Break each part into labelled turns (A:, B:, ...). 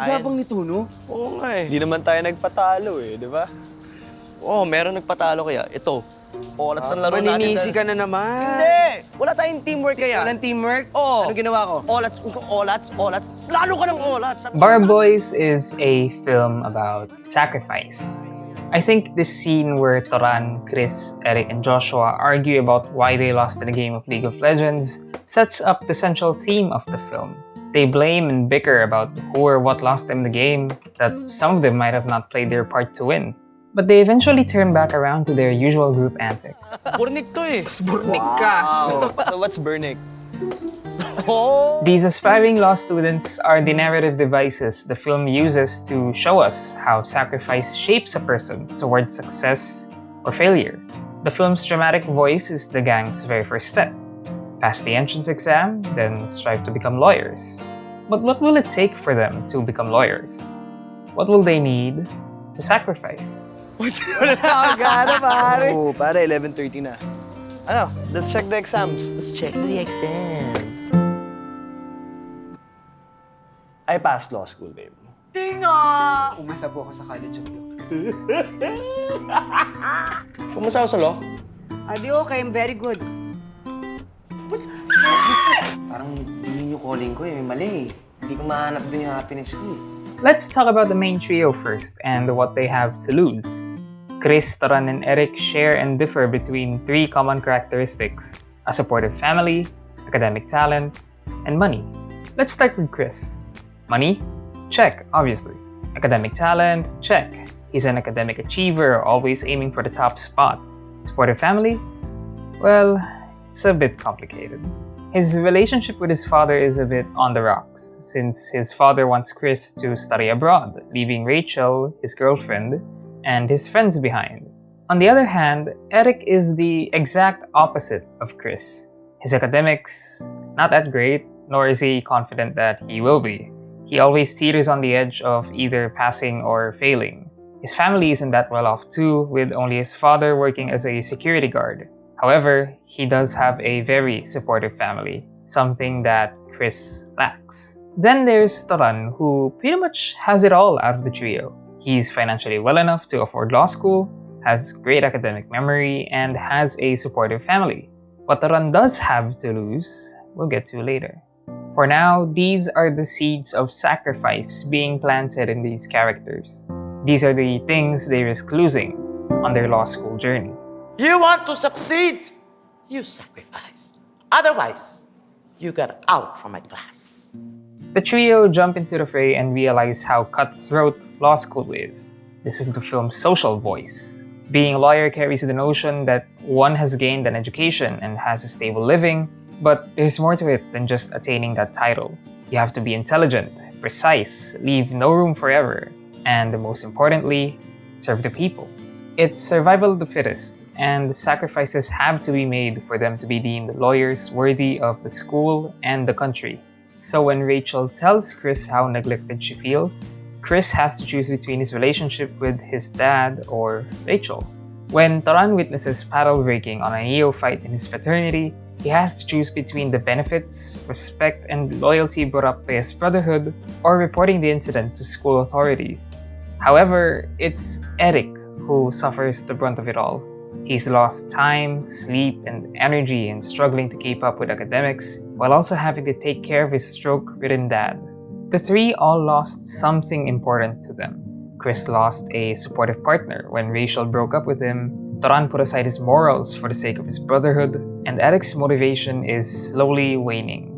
A: Yabang nito, no?
B: Oo nga eh.
C: Hindi naman tayo nagpatalo eh, di ba?
B: Oo, meron nagpatalo kaya. Ito. Oras ang laro natin.
A: Maninisi ka na naman.
B: Hindi! Wala tayong teamwork kaya.
A: Walang teamwork?
B: Oo.
A: Ano ginawa ko?
B: Olats. Lalo ka ng olats.
D: Bar Boys is a film about sacrifice. I think this scene where Toran, Chris, Eric, and Joshua argue about why they lost in a game of League of Legends sets up the central theme of the film. They blame and bicker about who or what lost them the game, that some of them might have not played their part to win. But they eventually turn back around to their usual group antics.
B: Burnik to eh.
A: Mas burnik ka.
C: So what's Burnick?
B: Oo.
D: These aspiring law students are the narrative devices the film uses to show us how sacrifice shapes a person towards success or failure. The film's dramatic voice is the gang's very first step. Pass the entrance exam, then strive to become lawyers. But what will it take for them to become lawyers? What will they need to sacrifice?
C: Agad pare.
A: Oo, pare, 11:30 na.
C: Ano, let's check the exams.
B: Let's check the exam.
C: I passed law school, babe.
A: Umasa po ako sa College of Law.
B: Kumusta ako sa law?
E: Adi okay, I'm very good.
A: Parang yun yung calling ko eh, may mali eh. Hindi ko mahanap dun yung happiness ko eh.
D: Let's talk about the main trio first and what they have to lose. Chris, Toran, and Eric share and differ between three common characteristics: a supportive family, academic talent, and money. Let's start with Chris. Money? Check, obviously. Academic talent? Check. He's an academic achiever, always aiming for the top spot. Supportive family? Well, it's a bit complicated. His relationship with his father is a bit on the rocks, since his father wants Chris to study abroad, leaving Rachel, his girlfriend, and his friends behind. On the other hand, Eric is the exact opposite of Chris. His academics, not that great, nor is he confident that he will be. He always teeters on the edge of either passing or failing. His family isn't that well off too, with only his father working as a security guard. However, he does have a very supportive family, something that Chris lacks. Then there's Toran, who pretty much has it all out of the trio. He's financially well enough to afford law school, has great academic memory, and has a supportive family. What Toran does have to lose, we'll get to later. For now, these are the seeds of sacrifice being planted in these characters. These are the things they risk losing on their law school journey.
F: You want to succeed, you sacrifice. Otherwise, you get out from my class.
D: The trio jump into the fray and realize how cutthroat law school is. This is the film's social voice. Being a lawyer carries the notion that one has gained an education and has a stable living, but there's more to it than just attaining that title. You have to be intelligent, precise, leave no room for error, and most importantly, serve the people. It's survival of the fittest, and sacrifices have to be made for them to be deemed lawyers worthy of the school and the country. So when Rachel tells Chris how neglected she feels, Chris has to choose between his relationship with his dad or Rachel. When Toran witnesses paddle breaking on a neophyte in his fraternity, he has to choose between the benefits, respect, and loyalty brought up by his brotherhood or reporting the incident to school authorities. However, it's Eric who suffers the brunt of it all. He's lost time, sleep, and energy in struggling to keep up with academics while also having to take care of his stroke-ridden dad. The three all lost something important to them. Chris lost a supportive partner when Rachel broke up with him. Toran put aside his morals for the sake of his brotherhood, and Eric's motivation is slowly waning.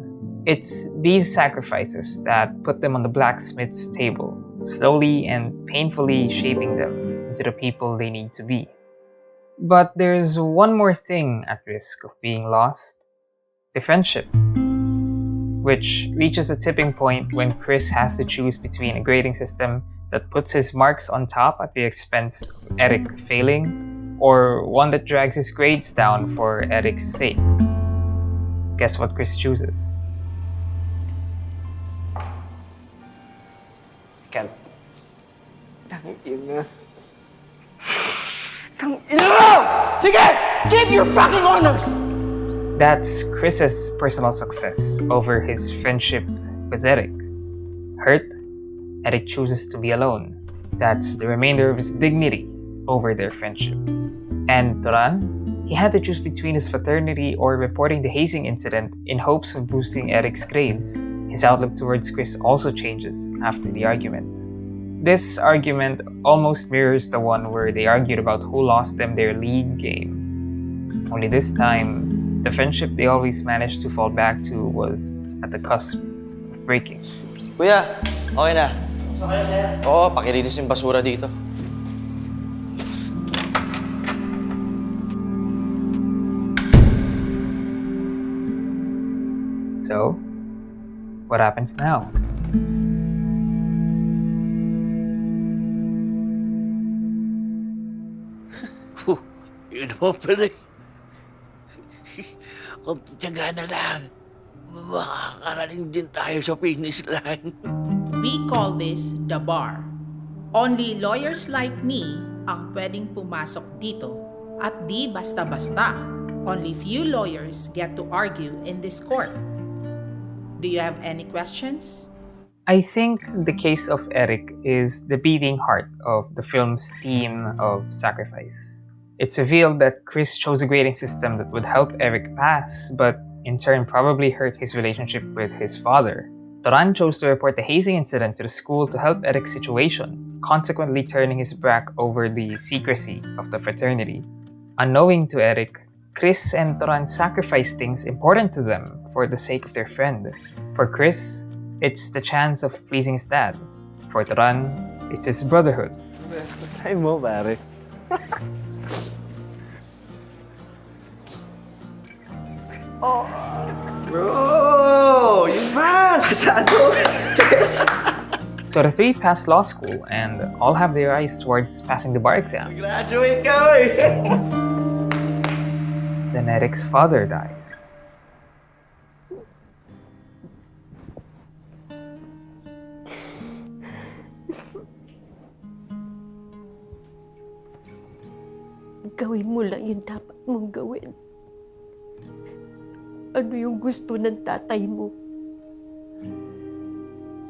D: It's these sacrifices that put them on the blacksmith's table, slowly and painfully shaping them into the people they need to be. But there's one more thing at risk of being lost: the friendship, which reaches a tipping point when Chris has to choose between a grading system that puts his marks on top at the expense of Eric failing, or one that drags his grades down for Eric's sake. Guess what Chris chooses?
C: Can't.
A: Tangina.
F: Sige! Keep your fucking honors!
D: That's Chris's personal success over his friendship with Eric. Hurt Eric chooses to be alone. That's the remainder of his dignity over their friendship. And Turan, he had to choose between his fraternity or reporting the hazing incident in hopes of boosting Eric's grades. His outlook towards Chris also changes after the argument. This argument almost mirrors the one where they argued about who lost them their league game. Only this time, the friendship they always managed to fall back to was at the cusp of breaking.
B: Kuya, okay na. Oo, pakilinis yung basura dito.
D: So, what happens now?
G: Yun naman pala. Kung tiyaga na lang, makakarating din tayo sa finish line.
H: We call this the bar. Only lawyers like me ang pwedeng pumasok dito at di basta-basta. Only few lawyers get to argue in this court. Do you have any questions?
D: I think the case of Eric is the beating heart of the film's theme of sacrifice. It's revealed that Chris chose a grading system that would help Eric pass, but in turn probably hurt his relationship with his father. Turan chose to report the hazing incident to the school to help Eric's situation, consequently turning his back over the secrecy of the fraternity. Unknowing to Eric, Chris and Turan sacrificed things important to them for the sake of their friend. For Chris, it's the chance of pleasing his dad. For Turan, it's his brotherhood.
C: Basahin mo, pare.
A: Bro! Yun ba? Pasado! Tess!
D: So the three pass law school and all have their eyes towards passing the bar exam.
A: Graduate ka eh!
D: Then Eric's father dies.
I: Gawin mo lang yung dapat mong gawin. Ano yung gusto ng tatay mo?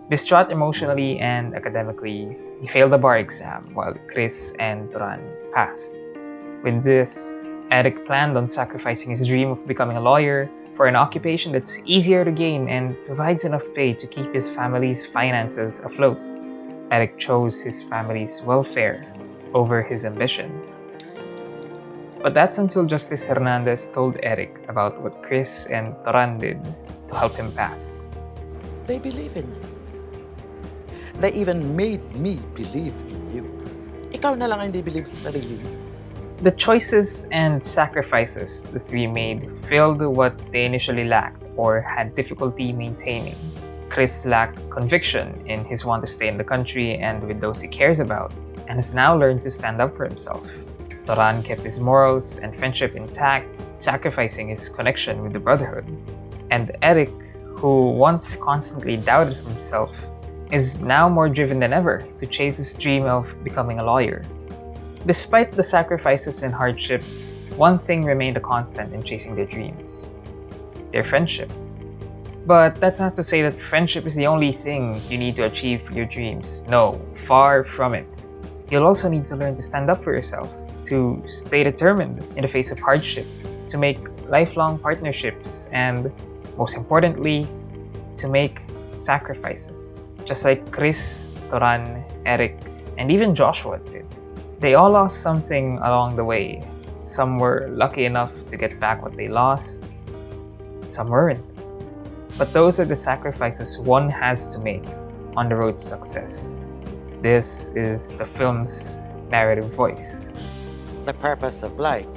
D: Distraught emotionally and academically, he failed the bar exam while Chris and Turan passed. With this, Eric planned on sacrificing his dream of becoming a lawyer for an occupation that's easier to gain and provides enough pay to keep his family's finances afloat. Eric chose his family's welfare over his ambition. But that's until Justice Hernandez told Eric about what Chris and Turan did to help him pass.
F: They believe in me. They even made me believe in you. Ikaw na lang ang hindi believe sa sarili mo.
D: The choices and sacrifices the three made filled what they initially lacked or had difficulty maintaining. Chris lacked conviction in his want to stay in the country and with those he cares about, and has now learned to stand up for himself. Turan kept his morals and friendship intact, sacrificing his connection with the Brotherhood. And Eric, who once constantly doubted himself, is now more driven than ever to chase his dream of becoming a lawyer. Despite the sacrifices and hardships, one thing remained a constant in chasing their dreams: their friendship. But that's not to say that friendship is the only thing you need to achieve for your dreams. No, far from it. You'll also need to learn to stand up for yourself, to stay determined in the face of hardship, to make lifelong partnerships, and most importantly, to make sacrifices. Just like Chris, Turan, Eric, and even Joshua did. They all lost something along the way. Some were lucky enough to get back what they lost, some weren't. But those are the sacrifices one has to make on the road to success. This is the film's narrative voice.
F: The purpose of life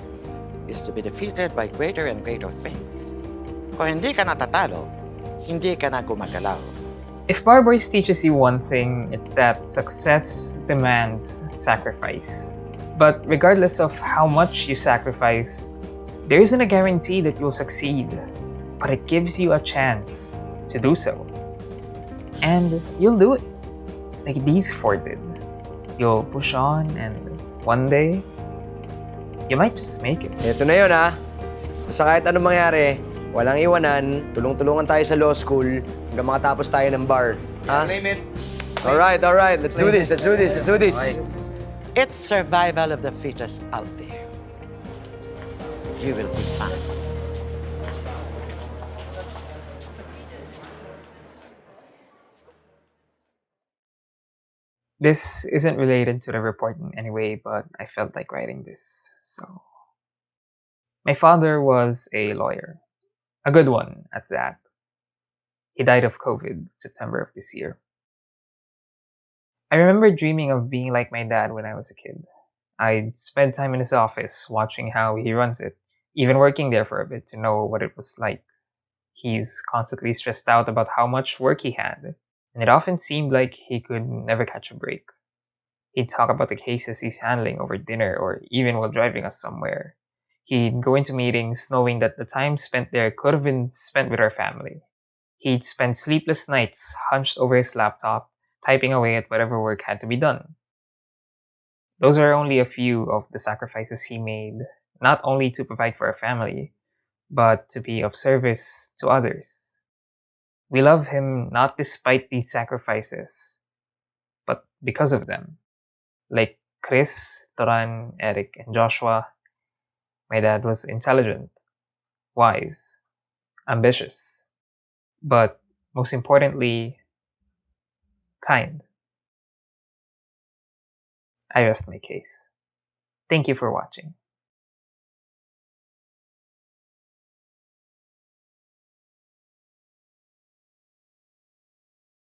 F: is to be defeated by greater and greater things. Kung hindi ka natatalo, hindi ka na gumagalaw.
D: If Bar Boys teaches you one thing, it's that success demands sacrifice. But regardless of how much you sacrifice, there isn't a guarantee that you'll succeed, but it gives you a chance to do so. And you'll do it, like these four did. You'll push on, and one day, you might just make it.
A: Ito na yun ha. Basta kahit anong mangyari, walang iwanan, tulong-tulungan tayo sa law school hanggang makatapos tayo ng bar. Ha? All right. Let's do this.
F: It's survival of the fittest out there. You will be fine.
D: This isn't related to the report in any way, but I felt like writing this, so... My father was a lawyer. A good one, at that. He died of COVID, September of this year. I remember dreaming of being like my dad when I was a kid. I'd spend time in his office, watching how he runs it, even working there for a bit to know what it was like. He's constantly stressed out about how much work he had, and it often seemed like he could never catch a break. He'd talk about the cases he's handling over dinner or even while driving us somewhere. He'd go into meetings knowing that the time spent there could have been spent with our family. He'd spend sleepless nights hunched over his laptop, typing away at whatever work had to be done. Those are only a few of the sacrifices he made, not only to provide for our family, but to be of service to others. We love him not despite these sacrifices, but because of them. Like Chris, Toran, Eric, and Joshua, my dad was intelligent, wise, ambitious, but most importantly, kind. I rest my case. Thank you for watching.